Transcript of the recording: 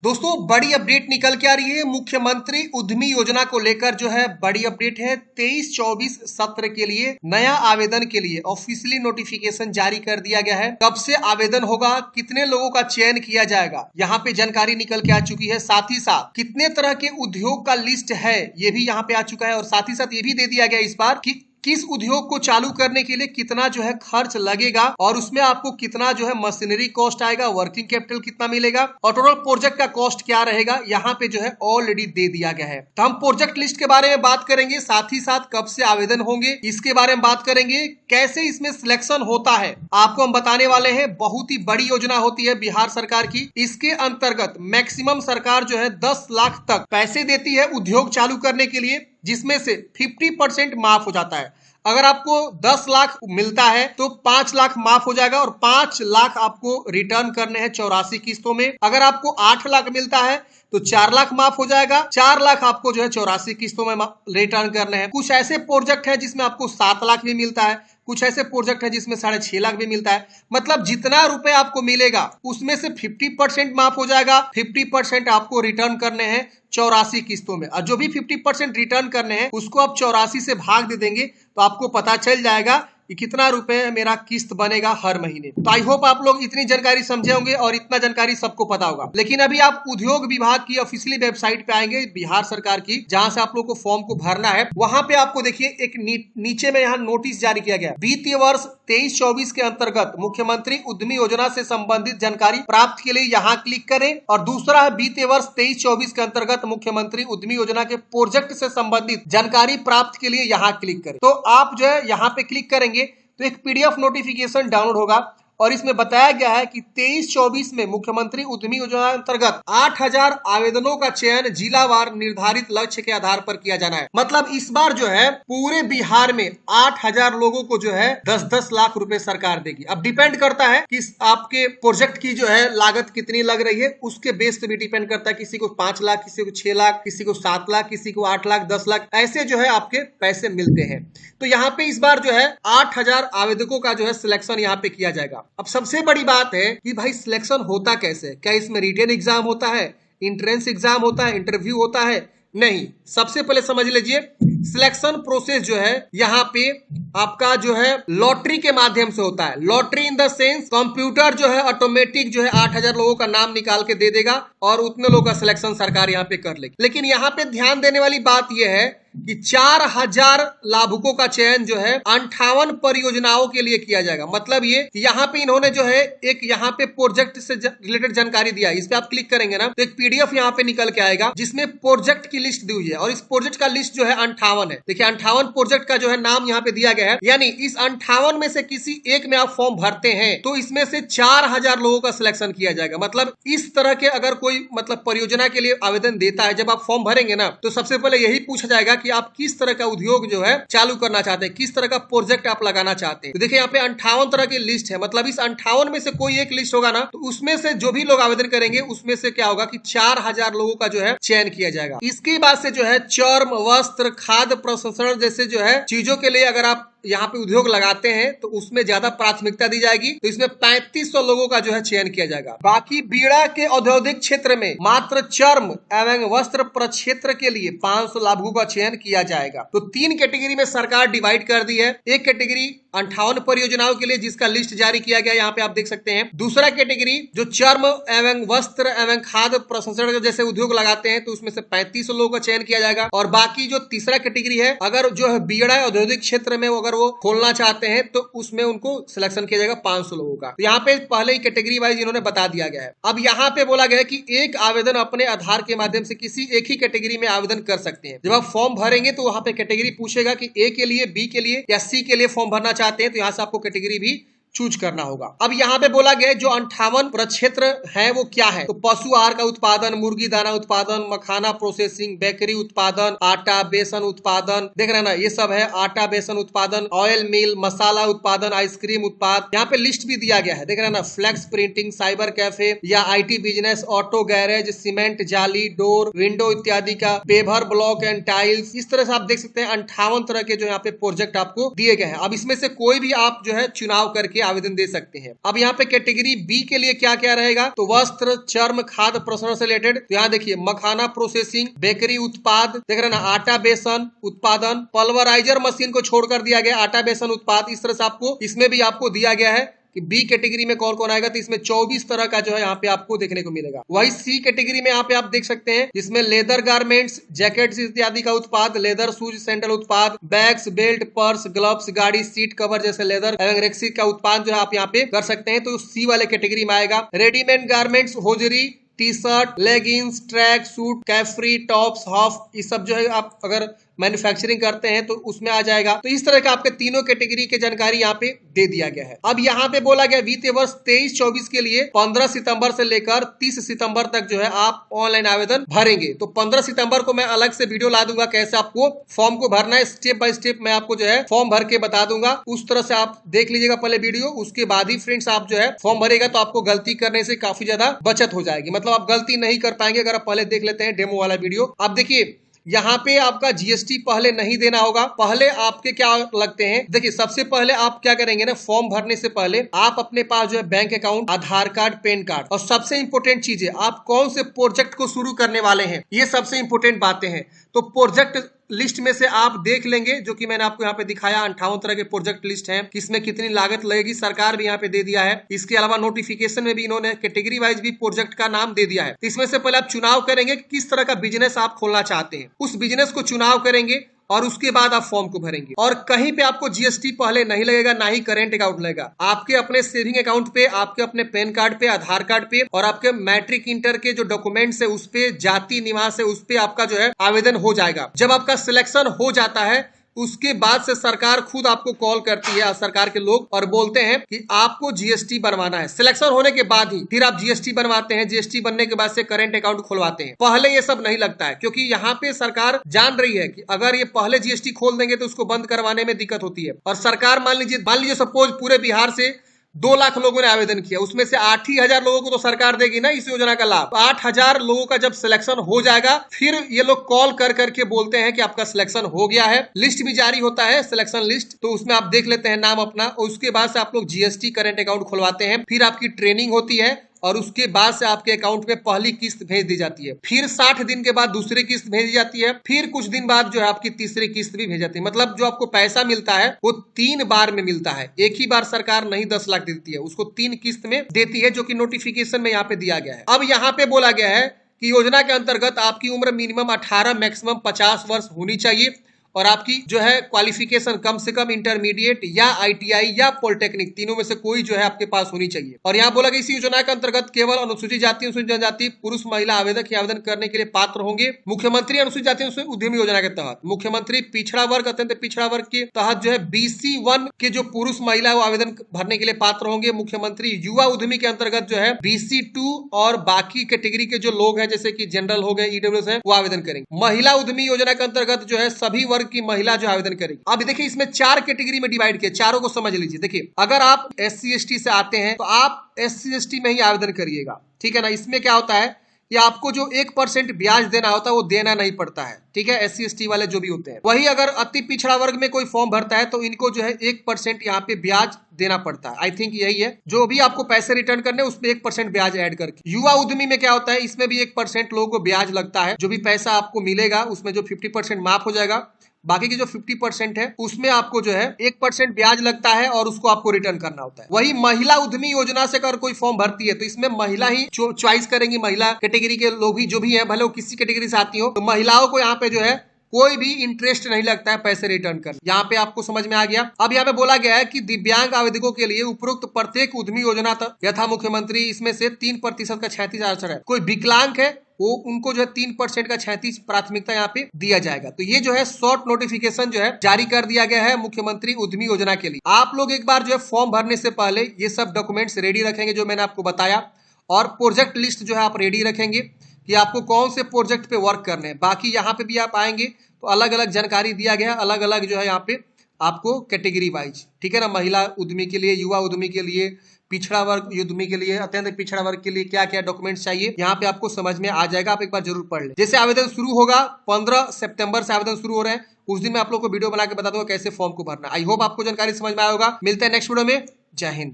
दोस्तों बड़ी अपडेट निकल के आ रही है। मुख्यमंत्री उद्यमी योजना को लेकर जो है बड़ी अपडेट है। 23-24 सत्र के लिए नया आवेदन के लिए ऑफिशियली नोटिफिकेशन जारी कर दिया गया है। कब से आवेदन होगा, कितने लोगों का चयन किया जाएगा, यहाँ पे जानकारी निकल के आ चुकी है। साथ ही साथ कितने तरह के उद्योग का लिस्ट है ये भी यहाँ पे आ चुका है। और साथ ही साथ ये भी दे दिया गया इस बार कि किस उद्योग को चालू करने के लिए कितना जो है खर्च लगेगा और उसमें आपको कितना जो है मशीनरी कॉस्ट आएगा, वर्किंग कैपिटल कितना मिलेगा और टोटल प्रोजेक्ट का कॉस्ट क्या रहेगा, यहाँ पे जो है ऑलरेडी दे दिया गया है। तो हम प्रोजेक्ट लिस्ट के बारे में बात करेंगे, साथ ही साथ कब से आवेदन होंगे इसके बारे में बात करेंगे, कैसे इसमें सिलेक्शन होता है आपको हम बताने वाले हैं। बहुत ही बड़ी योजना होती है बिहार सरकार की। इसके अंतर्गत मैक्सिमम सरकार जो है 10 लाख तक पैसे देती है उद्योग चालू करने के लिए, जिसमें से 50% माफ हो जाता है। अगर आपको 10 लाख मिलता है तो 5 लाख माफ हो जाएगा और 5 लाख आपको रिटर्न करने हैं 84 किस्तों में। अगर आपको 8 लाख मिलता है तो 4 लाख माफ हो जाएगा, 4 लाख आपको जो है 84 किस्तों में रिटर्न करने हैं। कुछ ऐसे प्रोजेक्ट है जिसमें आपको 7 लाख भी मिलता है, कुछ ऐसे प्रोजेक्ट है जिसमें 6.5 लाख भी मिलता है। मतलब जितना रुपए आपको मिलेगा उसमें से 50% माफ हो जाएगा, 50% आपको रिटर्न करने हैं 84 किस्तों में। और जो भी 50% रिटर्न करने हैं उसको आप 84 से भाग दे देंगे तो आपको पता चल जाएगा कि कितना रुपए मेरा किस्त बनेगा हर महीने। तो आई होप आप लोग इतनी जानकारी समझे होंगे और इतना जानकारी सबको पता होगा। लेकिन अभी आप उद्योग विभाग की ऑफिशियली वेबसाइट पे आएंगे बिहार सरकार की, जहां से आप लोग को फॉर्म को भरना है। वहां पे आपको देखिए एक नीचे में यहाँ नोटिस जारी किया गया। वित्तीय वर्ष 23-24 के अंतर्गत मुख्यमंत्री उद्यमी योजना से संबंधित जानकारी प्राप्त के लिए यहाँ क्लिक करें। और दूसरा है वित्तीय वर्ष 23-24 के अंतर्गत मुख्यमंत्री उद्यमी योजना के प्रोजेक्ट से संबंधित जानकारी प्राप्त के लिए यहाँ क्लिक करें। तो आप जो है यहाँ पे क्लिक करेंगे तो एक पीडीएफ नोटिफिकेशन डाउनलोड होगा और इसमें बताया गया है कि 23-24 में मुख्यमंत्री उद्यमी योजना अंतर्गत 8000 आवेदनों का चयन जिलावार निर्धारित लक्ष्य के आधार पर किया जाना है। मतलब इस बार जो है पूरे बिहार में 8000 लोगों को जो है 10-10 लाख रुपए सरकार देगी। अब डिपेंड करता है कि आपके प्रोजेक्ट की जो है लागत कितनी लग रही है, उसके बेस पे भी डिपेंड करता है। किसी को 5 लाख, किसी को 6 लाख, किसी को 7 लाख, किसी को 8 लाख, 10 लाख, ऐसे जो है आपके पैसे मिलते हैं। तो यहाँ पे इस बार जो है 8000 आवेदकों का जो है सिलेक्शन यहाँ पे किया जाएगा। अब सबसे बड़ी बात है कि भाई सिलेक्शन होता कैसे, क्या इसमें रिटन एग्जाम होता है, इंट्रेंस एग्जाम होता है, इंटरव्यू होता है? नहीं। सबसे पहले समझ लीजिए सिलेक्शन प्रोसेस जो है यहाँ पे आपका जो है लॉटरी के माध्यम से होता है। Lottery in the sense computer जो है ऑटोमेटिक जो है 8000 लोगों का नाम निकाल के दे देगा और उतने लोगों का सिलेक्शन सरकार यहाँ पे कर लेगी। लेकिन यहाँ पे ध्यान देने वाली बात यह है कि 4000 लाभुकों का चयन जो है 58 परियोजनाओं के लिए किया जाएगा। मतलब ये यहाँ पे इन्होंने जो है एक यहाँ पे प्रोजेक्ट से रिलेटेड जानकारी दिया है। इस पे आप क्लिक करेंगे ना तो एक पीडीएफ यहाँ पे निकल के आएगा जिसमें प्रोजेक्ट की लिस्ट दी हुई है और इस प्रोजेक्ट का लिस्ट जो है 58 है। देखिए 58 प्रोजेक्ट का जो है नाम यहाँ पे दिया गया है। यानी इस 58 में से किसी एक में आप फॉर्म भरते हैं तो इसमें से 4000 लोगों का सिलेक्शन किया जाएगा। मतलब इस तरह के अगर कोई मतलब परियोजना के लिए आवेदन देता है, जब आप फॉर्म भरेंगे ना तो सबसे पहले यही पूछा जाएगा कि आप किस तरह का उद्योग जो है चालू करना चाहते हैं, किस तरह का प्रोजेक्ट आप लगाना चाहते हैं। तो देखिए यहाँ पे 58 तरह की लिस्ट है। मतलब इस 58 में से कोई एक लिस्ट होगा ना तो उसमें से जो भी लोग आवेदन करेंगे उसमें से क्या होगा कि 4000 लोगों का जो है चयन किया जाएगा। इसके बाद से जो है चर्म, वस्त्र, खाद्य प्रसंस्करण जैसे जो है चीजों के लिए अगर आप यहाँ पे उद्योग लगाते हैं तो उसमें ज्यादा प्राथमिकता दी जाएगी। तो इसमें 3500 लोगों का जो है चयन किया जाएगा। बाकी बीड़ा के औद्योगिक क्षेत्र में मात्र चर्म एवं वस्त्र प्रक्षेत्र के लिए 500 लाभुकों का चयन किया जाएगा। तो 3 कैटेगरी में सरकार डिवाइड कर दी है। एक कैटेगरी 58 परियोजनाओं के लिए जिसका लिस्ट जारी किया गया, यहाँ पे आप देख सकते हैं। दूसरा कैटेगरी जो चर्म एवं वस्त्र एवं खाद्य प्रसंस्करण जैसे उद्योग लगाते हैं तो उसमें से 3500 लोगों का चयन किया जाएगा। और बाकी जो तीसरा कैटेगरी है, अगर जो है बीड़ा औद्योगिक क्षेत्र में अगर वो खोलना चाहते हैं तो उसमें उनको सिलेक्शन किया जाएगा 500 लोगों का। तो यहाँ पे पहले ही कैटेगरी वाइज इन्होंने बता दिया गया है। अब यहाँ पे बोला गया है कि एक आवेदन अपने आधार के माध्यम से किसी एक ही कैटेगरी में आवेदन कर सकते हैं। जब आप फॉर्म भरेंगे तो वहां पे कैटेगरी पूछेगा कि ए के लिए, बी के लिए या सी के लिए फॉर्म भरना चाहते हैं तो यहाँ से आपको कैटेगरी भी चूज करना होगा। अब यहाँ पे बोला गया है जो 58 प्रक्षेत्र है वो क्या है, तो पशु आहार का उत्पादन, मुर्गी दाना उत्पादन, मखाना प्रोसेसिंग, बेकरी उत्पादन, आटा बेसन उत्पादन, देख रहे हैं ना ये सब है। आटा बेसन उत्पादन, ऑयल मिल, मसाला उत्पादन, आइसक्रीम उत्पाद, यहाँ पे लिस्ट भी दिया गया है। देख रहे हैं ना, फ्लेक्स प्रिंटिंग, साइबर कैफे या IT business, auto garage, cement, जाली, डोर, विंडो इत्यादि का, पेवर ब्लॉक एंड टाइल्स। इस तरह से आप देख सकते हैं 58 तरह के जो यहाँ पे प्रोजेक्ट आपको दिए गए हैं। अब इसमें से कोई भी आप जो है चुनाव करके आवेदन दे सकते हैं। अब यहाँ पे कैटेगरी बी के लिए क्या क्या रहेगा, तो वस्त्र, चर्म, खाद्य प्रसंस्करण से रिलेटेड, तो यहाँ देखिए मखाना प्रोसेसिंग, बेकरी उत्पाद, देख रहे ना, आटा बेसन उत्पादन, पल्वराइजर मशीन को छोड़कर दिया गया आटा बेसन उत्पाद। इस तरह से आपको इसमें भी आपको दिया गया है कि बी कैटेगरी में कौन कौन आएगा, तो इसमें 24 तरह का जो है यहाँ पे आपको देखने को मिलेगा। वही सी कैटेगरी में यहाँ पे आप देख सकते हैं, इसमें लेदर गारमेंट्स, जैकेट्स इत्यादि का उत्पाद, लेदर शूज, सैंडल उत्पाद, बैग्स, बेल्ट, पर्स, ग्लव्स, गाड़ी सीट कवर जैसे लेदर एवं रेक्सी का उत्पाद जो है आप यहाँ पे कर सकते हैं, तो सी वाले कैटेगरी में आएगा। Readymade garments, hosiery, T shirt, leggings, tracksuit, capri, tops, half, ये सब जो है आप अगर मैन्युफैक्चरिंग करते हैं तो उसमें आ जाएगा। तो इस तरह का आपके तीनों कैटेगरी की जानकारी यहाँ पे दे दिया गया है। अब यहाँ पे बोला गया वित्तीय वर्ष 23-24 के लिए 15 सितंबर से लेकर 30 सितंबर तक जो है आप ऑनलाइन आवेदन भरेंगे। तो 15 सितंबर को मैं अलग से वीडियो ला दूंगा कैसे आपको फॉर्म को भरना है, स्टेप बाय स्टेप मैं आपको जो है फॉर्म भर के बता दूंगा। उस तरह से आप देख लीजिएगा पहले वीडियो, उसके बाद ही फ्रेंड्स आप जो है फॉर्म भरेगा, तो आपको गलती करने से काफी ज्यादा बचत हो जाएगी। मतलब आप गलती नहीं कर पाएंगे अगर आप पहले देख लेते हैं डेमो वाला वीडियो। अब देखिए यहाँ पे आपका जीएसटी पहले नहीं देना होगा। पहले आपके क्या लगते हैं, देखिए सबसे पहले आप क्या करेंगे ना, फॉर्म भरने से पहले आप अपने पास जो है बैंक अकाउंट, आधार कार्ड, पैन कार्ड, और सबसे इंपोर्टेंट चीज है आप कौन से प्रोजेक्ट को शुरू करने वाले हैं, ये सबसे इंपोर्टेंट बातें हैं। तो प्रोजेक्ट लिस्ट में से आप देख लेंगे, जो कि मैंने आपको यहाँ पे दिखाया 58 तरह के प्रोजेक्ट लिस्ट हैं, किसमें कितनी लागत लगेगी, सरकार भी यहाँ पे दे दिया है। इसके अलावा नोटिफिकेशन में भी इन्होंने कैटेगरी वाइज भी प्रोजेक्ट का नाम दे दिया है। तो इसमें से पहले आप चुनाव करेंगे किस तरह का बिजनेस आप खोलना चाहते हैं, उस बिजनेस को चुनाव करेंगे और उसके बाद आप फॉर्म को भरेंगे। और कहीं पे आपको जीएसटी पहले नहीं लगेगा, ना ही करेंट अकाउंट लगेगा। आपके अपने सेविंग अकाउंट पे, आपके अपने पैन कार्ड पे, आधार कार्ड पे और आपके मैट्रिक इंटर के जो डॉक्यूमेंट्स है उस पे, जाति निवास है उस पे आपका जो है आवेदन हो जाएगा। जब आपका सिलेक्शन हो जाता है उसके बाद से सरकार खुद आपको कॉल करती है, सरकार के लोग, और बोलते हैं कि आपको जीएसटी बनवाना है। सिलेक्शन होने के बाद ही फिर आप जीएसटी बनवाते हैं। जीएसटी बनने के बाद से करंट अकाउंट खुलवाते हैं। पहले ये सब नहीं लगता है, क्योंकि यहाँ पे सरकार जान रही है कि अगर ये पहले जीएसटी खोल देंगे तो उसको बंद करवाने में दिक्कत होती है। और सरकार मान लीजिए सपोज पूरे बिहार से 2 लाख लोगों ने आवेदन किया, उसमें से 8 ही हजार लोगों को तो सरकार देगी ना इस योजना का लाभ। 8,000 लोगों का जब सिलेक्शन हो जाएगा फिर ये लोग कॉल कर करके बोलते हैं कि आपका सिलेक्शन हो गया है। लिस्ट भी जारी होता है, सिलेक्शन लिस्ट, तो उसमें आप देख लेते हैं नाम अपना। और उसके बाद से आप लोग जीएसटी करंट अकाउंट खुलवाते हैं। फिर आपकी ट्रेनिंग होती है और उसके बाद से आपके अकाउंट में पहली किस्त भेज दी जाती है। फिर 60 दिन के बाद दूसरी किस्त भेजी जाती है। फिर कुछ दिन बाद जो है आपकी तीसरी किस्त भी भेज जाती है। मतलब जो आपको पैसा मिलता है वो 3 बार में मिलता है। एक ही बार सरकार नहीं 10 लाख देती है, उसको 3 किस्त में देती है, जो कि नोटिफिकेशन में यहाँ पे दिया गया है। अब यहाँ पे बोला गया है कि योजना के अंतर्गत आपकी उम्र मिनिमम 18 मैक्सिमम 50 वर्ष होनी चाहिए और आपकी जो है क्वालिफिकेशन कम से कम इंटरमीडिएट या आईटीआई या पॉलिटेक्निक, तीनों में से कोई जो है आपके पास होनी चाहिए। और यहाँ बोला कि इस योजना के अंतर्गत केवल अनुसूचित जाति, अनुसूचित जनजाति, पुरुष महिला आवेदक ही आवेदन करने के लिए पात्र होंगे। मुख्यमंत्री अनुसूचित जाति उद्यमी योजना के तहत मुख्यमंत्री पिछड़ा वर्ग, अत्यंत पिछड़ा वर्ग के तहत जो है BC1 के जो पुरुष महिला वो आवेदन भरने के लिए पात्र होंगे। मुख्यमंत्री युवा उद्यमी के अंतर्गत जो है BC2 और बाकी कैटेगरी के जो लोग हैं जैसे कि जनरल हो गए, ईडब्ल्यूएस है, वो आवेदन करेंगे। महिला उद्यमी योजना के अंतर्गत जो है सभी वर्ग की महिला जो आवेदन करेगी। अब देखिए इसमें 4 कैटेगरी में डिवाइड किया, चारों को समझ लीजिए। देखिए अगर आप SC/ST से आते हैं तो आप SC/ST में ही आवेदन करिएगा, ठीक है ना। इसमें क्या होता है कि आपको जो 1% ब्याज देना होता है वो देना नहीं पड़ता है, ठीक है, SC/ST वाले जो भी होते हैं। वही अगर अति पिछड़ा वर्ग में कोई फॉर्म भरता है तो इनको जो है 1% यहाँ पे ब्याज देना पड़ता है। आई थिंक यही है, जो भी आपको पैसे रिटर्न करने उसमें 1% ब्याज ऐड करके। युवा उद्यमी में क्या होता है, इसमें भी 1% लोगों को ब्याज लगता है। जो भी पैसा आपको मिलेगा उसमें जो 50% माफ हो जाएगा, बाकी की जो 50% है उसमें आपको जो है 1% ब्याज लगता है और उसको आपको रिटर्न करना होता है। वही महिला उद्यमी योजना से अगर कोई फॉर्म भरती है तो इसमें महिला ही चॉइस करेंगी। महिला कैटेगरी के लोग ही जो भी है, भले वो किसी कैटेगरी से आती हो, तो महिलाओं को यहाँ पे जो है कोई भी इंटरेस्ट नहीं लगता है पैसे रिटर्न कर। यहाँ पे आपको समझ में आ गया। अब यहाँ पे बोला गया है कि दिव्यांग आवेदकों के लिए उपरोक्त प्रत्येक उद्यमी योजना यथा मुख्यमंत्री इसमें से 3% का 36 आरक्षण है। कोई विकलांग है वो उनको जो है 3% का 36 प्राथमिकता यहाँ पे दिया जाएगा। तो ये जो है शॉर्ट नोटिफिकेशन जो है जारी कर दिया गया है मुख्यमंत्री उद्यमी योजना के लिए। आप लोग एक बार जो है फॉर्म भरने से पहले ये सब डॉक्यूमेंट्स रेडी रखेंगे जो मैंने आपको बताया, और प्रोजेक्ट लिस्ट जो है आप रेडी रखेंगे कि आपको कौन से प्रोजेक्ट पे वर्क करने हैं। बाकी यहाँ पे भी आप आएंगे तो अलग अलग जानकारी दिया गया है, अलग अलग जो है यहाँ पे आपको कैटेगरी वाइज, ठीक है ना। महिला उद्यमी के लिए, युवा उद्यमी के लिए, पिछड़ा वर्ग उद्यमी के लिए, अत्यंत पिछड़ा वर्ग के लिए क्या क्या डॉक्यूमेंट्स चाहिए यहाँ पे आपको समझ में आ जाएगा। आप एक बार जरूर पढ़ लें। जैसे आवेदन शुरू होगा 15 सितंबर से आवेदन शुरू हो रहे हैं, उस दिन मैं आप लोग को वीडियो बना के बता दूंगा कैसे फॉर्म को भरना। आई होप आपको जानकारी समझ में आया होगा। मिलते हैं नेक्स्ट वीडियो में। जय हिंद।